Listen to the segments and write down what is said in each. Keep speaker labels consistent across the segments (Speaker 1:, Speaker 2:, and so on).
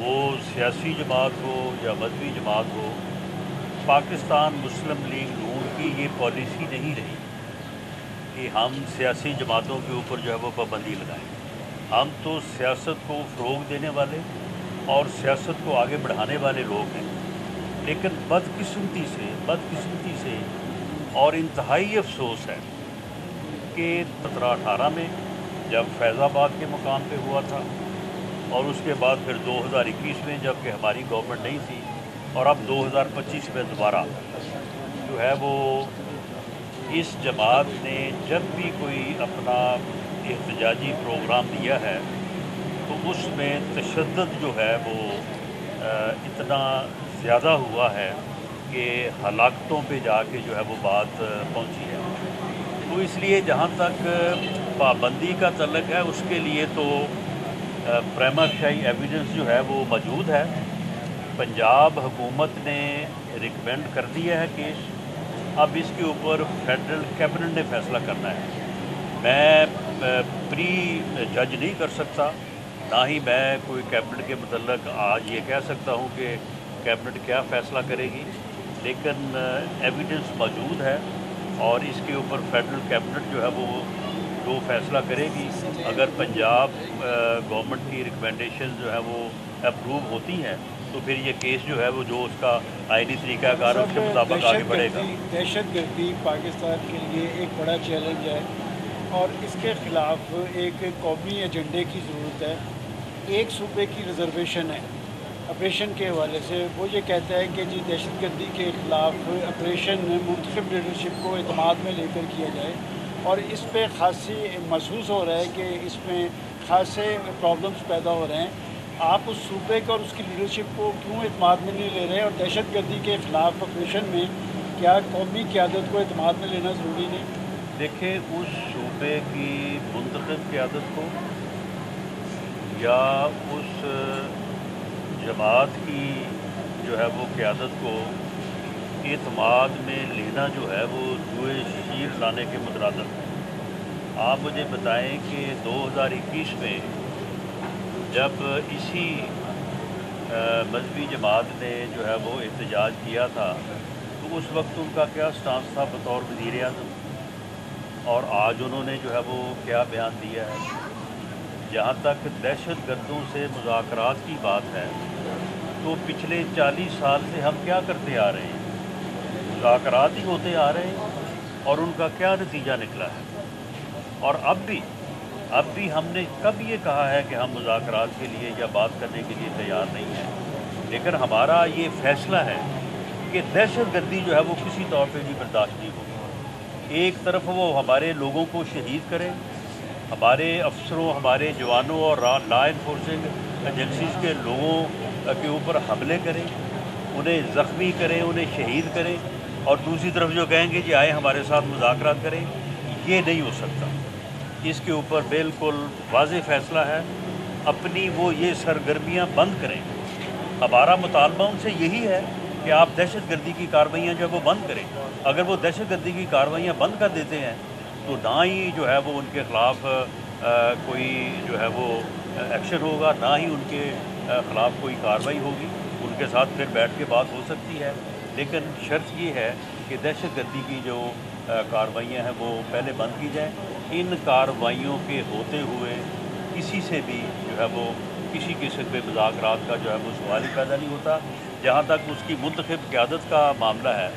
Speaker 1: وہ سیاسی جماعت ہو یا مذہبی جماعت ہو، پاکستان مسلم لیگ نون کی یہ پالیسی نہیں رہی کہ ہم سیاسی جماعتوں کے اوپر جو ہے وہ پابندی لگائیں۔ ہم تو سیاست کو فروغ دینے والے اور سیاست کو آگے بڑھانے والے لوگ ہیں، لیکن بدقسمتی سے اور انتہائی افسوس ہے کہ 1718 میں جب فیض آباد کے مقام پہ ہوا تھا، اور اس کے بعد پھر 2021 میں جب کہ ہماری گورنمنٹ نہیں تھی، اور اب 2025 میں دوبارہ جو ہے وہ اس جماعت نے جب بھی کوئی اپنا احتجاجی پروگرام دیا ہے تو اس میں تشدد جو ہے وہ اتنا زیادہ ہوا ہے کہ ہلاکتوں پہ جا کے جو ہے وہ بات پہنچی ہے۔ تو اس لیے جہاں تک پابندی کا تعلق ہے، اس کے لیے تو پریما فیسی ایویڈنس جو ہے وہ موجود ہے۔ پنجاب حکومت نے ریکمینڈ کر دیا ہے کیس، اب اس کے اوپر فیڈرل کیبنٹ نے فیصلہ کرنا ہے۔ میں پری جج نہیں کر سکتا، نہ ہی میں کوئی کیبنٹ کے متعلق آج یہ کہہ سکتا ہوں کہ کیبنٹ کیا فیصلہ کرے گی، لیکن ایویڈنس موجود ہے اور اس کے اوپر فیڈرل کیبنٹ جو ہے وہ جو فیصلہ کرے گی۔ اگر پنجاب گورنمنٹ کی ریکمنڈیشن جو ہے وہ اپروو ہوتی ہیں تو پھر یہ کیس جو ہے وہ جو اس کا آئینی طریقہ کار اس کے مطابق آگے بڑھے گا۔
Speaker 2: دہشت گردی پاکستان کے لیے ایک بڑا چیلنج ہے اور اس کے خلاف ایک قومی ایجنڈے کی ضرورت ہے۔ ایک صوبے کی ریزرویشن ہے آپریشن کے حوالے سے، وہ یہ کہتا ہے کہ جی دہشت گردی کے خلاف آپریشن منتخب لیڈرشپ کو اعتماد میں لے کر کیا جائے، اور اس پہ خاصی محسوس ہو رہا ہے کہ اس میں خاصے پرابلمس پیدا ہو رہے ہیں۔ آپ اس صوبے کو اور اس کی لیڈرشپ کو کیوں اعتماد میں نہیں لے رہے، اور دہشت گردی کے خلاف آپریشن میں کیا قومی قیادت کو اعتماد میں لینا ضروری نہیں؟
Speaker 1: دیکھیں، اس صوبے کی منتخب قیادت کو یا اس جماعت کی جو ہے وہ قیادت کو اعتماد میں لینا جو ہے وہ جوئے شیر لانے کے مترادف ہے۔ آپ مجھے بتائیں کہ 2021 میں جب اسی مذہبی جماعت نے جو ہے وہ احتجاج کیا تھا تو اس وقت ان کا کیا سٹانس تھا بطور وزیر اعظم، اور آج انہوں نے جو ہے وہ کیا بیان دیا ہے؟ جہاں تک دہشت گردوں سے مذاکرات کی بات ہے تو پچھلے 40 سال سے ہم کیا کرتے آ رہے ہیں؟ مذاکرات ہی ہوتے آ رہے ہیں، اور ان کا کیا نتیجہ نکلا ہے؟ اور اب بھی ہم نے کب یہ کہا ہے کہ ہم مذاکرات کے لیے یا بات کرنے کے لیے تیار نہیں ہیں؟ لیکن ہمارا یہ فیصلہ ہے کہ دہشت گردی جو ہے وہ کسی طور پہ بھی برداشت نہیں ہوگی۔ ایک طرف وہ ہمارے لوگوں کو شہید کرے، ہمارے افسروں، ہمارے جوانوں اور لا انفورسنگ ایجنسیز کے لوگوں کے اوپر حملے کریں، انہیں زخمی کریں، انہیں شہید کریں، اور دوسری طرف جو کہیں گے جی آئے ہمارے ساتھ مذاکرات کریں، یہ نہیں ہو سکتا۔ اس کے اوپر بالکل واضح فیصلہ ہے، اپنی وہ یہ سرگرمیاں بند کریں۔ ہمارا مطالبہ ان سے یہی ہے کہ آپ دہشت گردی کی کارروائیاں جو ہے وہ بند کریں۔ اگر وہ دہشت گردی کی کارروائیاں بند کر دیتے ہیں تو نہ ہی جو ہے وہ ان کے خلاف کوئی جو ہے وہ ایکشن ہوگا، نہ ہی ان کے خلاف کوئی کارروائی ہوگی۔ ان کے ساتھ پھر بیٹھ کے بات ہو سکتی ہے، لیکن شرط یہ ہے کہ دہشت گردی کی جو کارروائیاں ہیں وہ پہلے بند کی جائیں۔ ان کارروائیوں کے ہوتے ہوئے کسی سے بھی جو ہے وہ کسی قسم کے مذاکرات کا جو ہے وہ سوال ہی پیدا نہیں ہوتا۔ جہاں تک اس کی منتخب قیادت کا معاملہ ہے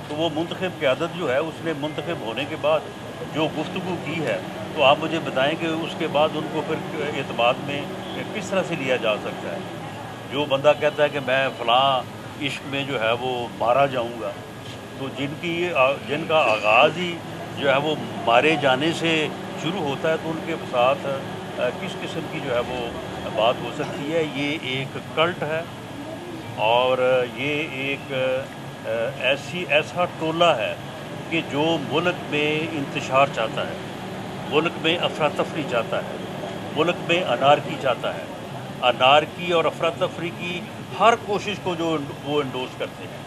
Speaker 1: تو وہ منتخب قیادت جو ہے اس نے منتخب ہونے کے بعد جو گفتگو کی ہے، تو آپ مجھے بتائیں کہ اس کے بعد ان کو پھر اعتماد میں کس طرح سے لیا جا سکتا ہے؟ جو بندہ کہتا ہے کہ میں فلاں عشق میں جو ہے وہ مارا جاؤں گا، تو جن کا آغاز ہی جو ہے وہ مارے جانے سے شروع ہوتا ہے تو ان کے ساتھ کس قسم کی جو ہے وہ بات ہو سکتی ہے؟ یہ ایک کلٹ ہے، اور یہ ایک ایسا ٹولہ ہے کہ جو ملک میں انتشار چاہتا ہے، ملک میں افراتفری چاہتا ہے، ملک میں انارکی چاہتا ہے۔ انارکی اور افراتفری کی ہر کوشش کو جو وہ انڈورس کرتے ہیں،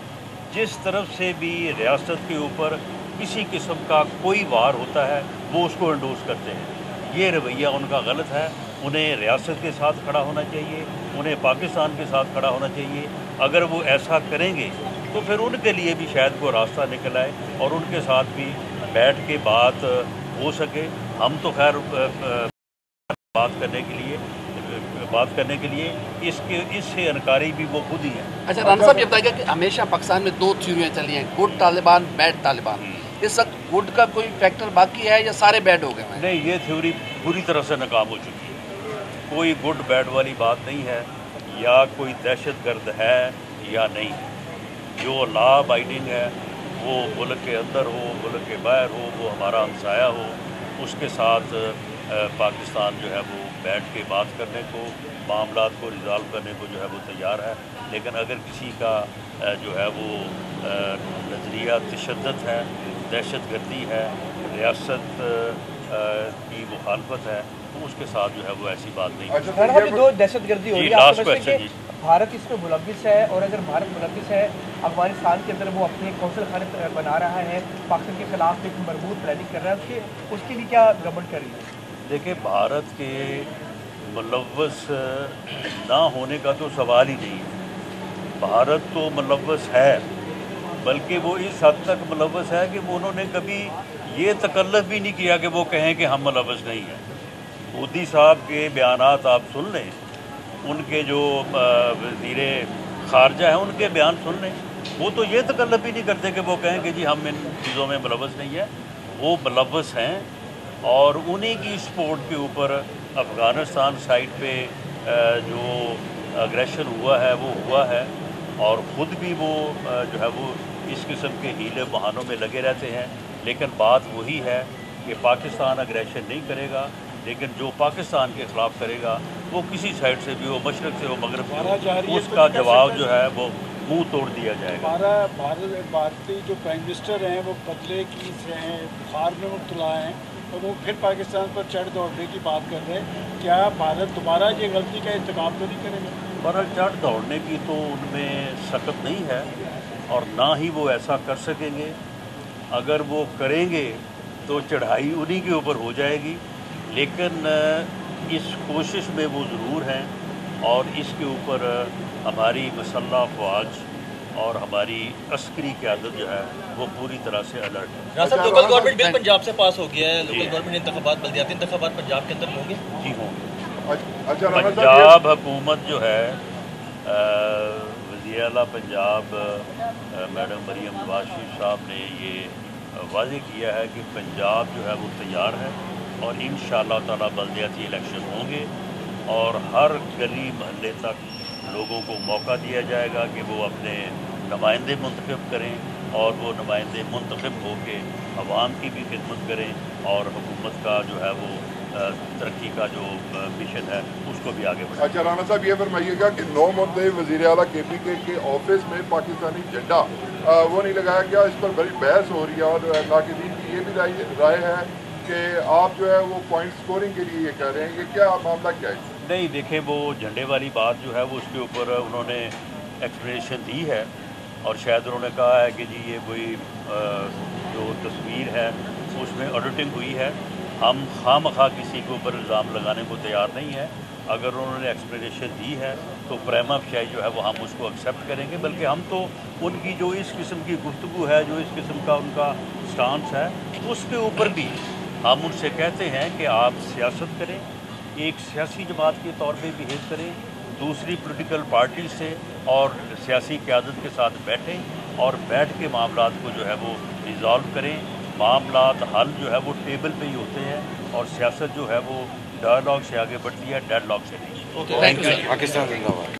Speaker 1: جس طرف سے بھی ریاست کے اوپر کسی قسم کا کوئی وار ہوتا ہے وہ اس کو انڈورس کرتے ہیں۔ یہ رویہ ان کا غلط ہے، انہیں ریاست کے ساتھ کھڑا ہونا چاہیے، انہیں پاکستان کے ساتھ کھڑا ہونا چاہیے۔ اگر وہ ایسا کریں گے تو پھر ان کے لیے بھی شاید کوئی راستہ نکل آئے اور ان کے ساتھ بھی بیٹھ کے بات ہو سکے۔ ہم تو خیر بات کرنے کے لیے اس سے انکاری بھی وہ خود ہی ہیں۔
Speaker 3: اچھا رانا صاحب یہ بتائیے کہ ہمیشہ پاکستان میں دو تھیوریاں چلی ہیں، گڈ طالبان، بیڈ طالبان۔ اس وقت گڈ کا کوئی فیکٹر باقی ہے یا سارے بیڈ ہو گئے ہیں؟
Speaker 1: نہیں، یہ تھیوری پوری طرح سے ناکام ہو چکی ہے۔ کوئی گڈ بیڈ والی بات نہیں ہے، یا کوئی دہشت گرد ہے یا نہیں۔ جو لا ابائڈنگ ہے وہ ملک کے اندر ہو، ملک کے باہر ہو، وہ ہمارا ہمسایہ ہو، اس کے ساتھ پاکستان جو ہے وہ بیٹھ کے بات کرنے کو، معاملات کو ریزالو کرنے کو جو ہے وہ تیار ہے۔ لیکن اگر کسی کا جو ہے وہ نظریہ تشدد ہے، دہشت گردی ہے، ریاست کی مخالفت ہے، تو اس کے ساتھ جو ہے وہ ایسی بات نہیں۔
Speaker 4: جو دہشت گردی ہو رہی ہے، آپ سمجھتے ہیں کہ
Speaker 1: جی
Speaker 4: بھارت اس میں ملوث ہے؟ اور اگر بھارت ملوث ہے، افغانستان کے اندر وہ اپنے قونصل خانے بنا رہا ہے، پاکستان کے خلاف ایک مربوط پلاننگ کر رہا ہے، اس کے لیے کیا گورنمنٹ کر رہی ہے؟
Speaker 1: دیکھیں، بھارت کے ملوث نہ ہونے کا تو سوال ہی نہیں ہے۔ بھارت تو ملوث ہے، بلکہ وہ اس حد تک ملوث ہے کہ انہوں نے کبھی یہ تکلف بھی نہیں کیا کہ وہ کہیں کہ ہم ملوث نہیں ہیں۔ مودی صاحب کے بیانات آپ سن لیں، ان کے جو وزیر خارجہ ہیں ان کے بیان سن لیں، وہ تو یہ تکلف بھی نہیں کرتے کہ وہ کہیں کہ جی ہم ان چیزوں میں ملوث نہیں ہیں۔ وہ ملوث ہیں، اور انہی کی سپورٹ کے اوپر افغانستان سائٹ پہ جو اگریشن ہوا ہے وہ ہوا ہے، اور خود بھی وہ جو ہے وہ اس قسم کے ہیلے بہانوں میں لگے رہتے ہیں۔ لیکن بات وہی ہے کہ پاکستان اگریشن نہیں کرے گا، لیکن جو پاکستان کے خلاف کرے گا وہ کسی سائڈ سے بھی ہو، مشرق سے ہو، مغرب سے ہو، اس کا جواب جو ہے وہ منہ توڑ دیا جائے گا۔
Speaker 2: بھارتی جو پرائم منسٹر ہیں وہ قتلے کی بخار میں مبتلا ہیں، اور وہ پھر پاکستان پر چڑھ دوڑنے کی بات کر رہے ہیں۔ کیا بھارت دوبارہ یہ غلطی کا ارتکاب تو نہیں کرے گا؟
Speaker 1: پر چڑھ دوڑنے کی تو ان میں سخت نہیں ہے، اور نہ ہی وہ ایسا کر سکیں گے۔ اگر وہ کریں گے تو چڑھائی انہی کے اوپر ہو جائے گی، لیکن اس کوشش میں وہ ضرور ہیں، اور اس کے اوپر ہماری مسلح افواج اور ہماری عسکری قیادت جو ہے وہ پوری طرح سے الرٹ ہے۔
Speaker 5: رانا صاحب، لوکل گورنمنٹ بل پنجاب سے پاس ہو گیا ہے، لوکل گورنمنٹ انتخابات، بلدیاتی انتخابات پنجاب کے اندر ہوں گے؟
Speaker 1: جی ہوں گے۔ پنجاب حکومت جو ہے، وزیر اعلیٰ پنجاب میڈم مریم نواز شریف صاحب نے یہ واضح کیا ہے کہ پنجاب جو ہے وہ تیار ہے، اور انشاءاللہ تعالی بلدیاتی الیکشن ہوں گے، اور ہر گلی محلے تک لوگوں کو موقع دیا جائے گا کہ وہ اپنے نمائندے منتخب کریں، اور وہ نمائندے منتخب ہو کے عوام کی بھی خدمت کریں، اور حکومت کا جو ہے وہ ترقی کا جو مشن ہے اس کو بھی آگے بڑھائیں۔
Speaker 6: اچھا رانا صاحب، یہ فرمائیے گا کہ 9 مرتبہ وزیر اعلیٰ کے پی کے آفس میں پاکستانی جھنڈا وہ نہیں لگایا گیا، اس پر بڑی بحث ہو رہی ہے، اور ناقدین کی یہ بھی رائے ہے کہ آپ جو ہے وہ پوائنٹ سکورنگ کے لیے یہ کہہ رہے ہیں، یہ کیا معاملہ کیا ہے؟
Speaker 1: نہیں، دیکھیں، وہ جھنڈے والی بات جو ہے وہ اس کے اوپر انہوں نے ایکسپلینیشن دی ہے، اور شاید انہوں نے کہا ہے کہ جی یہ کوئی جو تصویر ہے اس میں ایڈیٹنگ ہوئی ہے۔ ہم خواہ کسی کے اوپر الزام لگانے کو تیار نہیں ہے۔ اگر انہوں نے ایکسپلینیشن دی ہے تو پریما فیشائی جو ہے وہ ہم اس کو ایکسیپٹ کریں گے، بلکہ ہم تو ان کی جو اس قسم کی گفتگو ہے، جو اس قسم کا ان کا سٹانس ہے، اس کے اوپر بھی ہم ان سے کہتے ہیں کہ آپ سیاست کریں، ایک سیاسی جماعت کے طور پہ بیہیو کریں، دوسری پولیٹیکل پارٹی سے اور سیاسی قیادت کے ساتھ بیٹھیں، اور بیٹھ کے معاملات کو جو ہے وہ ریزالو کریں۔ معاملات حل جو ہے وہ ٹیبل پہ ہی ہوتے ہیں، اور سیاست جو ہے وہ ڈائلاگ سے آگے بڑھتی ہے، ڈیڈ لاک سے نہیں۔
Speaker 3: Thank you. پاکستان زندہ باد۔